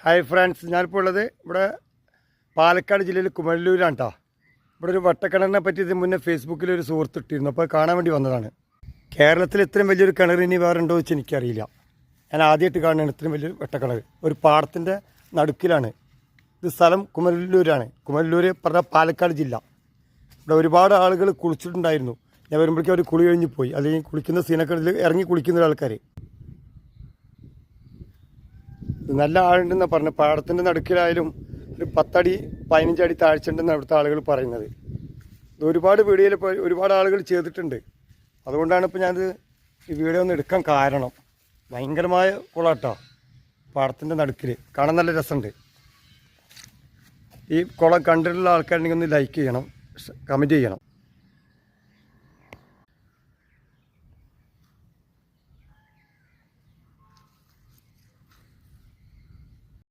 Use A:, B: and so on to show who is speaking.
A: Hi friends, ഞാനിപ്പോൾ ഉള്ളത് ഇവിടെ പാലക്കാട് ജില്ലയിൽ കുമരല്ലൂരാണ് കേട്ടോ. ഇവിടെ ഒരു വട്ടക്കിണറിനെ പറ്റി ഇതിന് മുന്നേ ഫേസ്ബുക്കിൽ ഒരു സുഹൃത്ത് ഇട്ടിരുന്നു, അപ്പോൾ കാണാൻ വേണ്ടി വന്നതാണ്. കേരളത്തിൽ ഇത്രയും വലിയൊരു കിണർ ഇനി വേറെ ഉണ്ടോ വെച്ച് എനിക്കറിയില്ല. ഞാൻ ആദ്യമായിട്ട് കാണുകയാണ് ഇത്രയും വലിയൊരു വട്ടക്കിണർ. ഒരു പാടത്തിൻ്റെ നടുക്കിലാണ് ഇത്. സ്ഥലം കുമരല്ലൂരാണ്. കുമരല്ലൂർ പറഞ്ഞാൽ പാലക്കാട് ജില്ല. ഇവിടെ ഒരുപാട് ആളുകൾ കുളിച്ചിട്ടുണ്ടായിരുന്നു. ഞാൻ വരുമ്പോഴേക്കും അവർ കുളി കഴിഞ്ഞ് പോയി, അല്ലെങ്കിൽ കുളിക്കുന്ന സീനൊക്കെ ഇറങ്ങി കുളിക്കുന്ന ആൾക്കാർ നല്ല ആളുണ്ടെന്നാണ് പറഞ്ഞത്. പാടത്തിൻ്റെ നടുക്കിലായാലും ഒരു 10 അടി 15 അടി താഴ്ച ഉണ്ടെന്നാണ് ഇവിടുത്തെ ആളുകൾ പറയുന്നത്. ഇത് ഒരുപാട് വീഡിയോയിൽ ഒരുപാട് ആളുകൾ ചെയ്തിട്ടുണ്ട്. അതുകൊണ്ടാണ് ഇപ്പോൾ ഞാനിത് ഈ വീഡിയോ ഒന്ന് എടുക്കാൻ കാരണം. ഭയങ്കരമായ കുളാട്ടോ, പാടത്തിൻ്റെ നടുക്കിൽ കാണാൻ നല്ല രസമുണ്ട്. ഈ കുളം കണ്ടിട്ടുള്ള ആൾക്കാരുണ്ടെങ്കിൽ ഒന്ന് ലൈക്ക് ചെയ്യണം, കമൻറ്റ് ചെയ്യണം.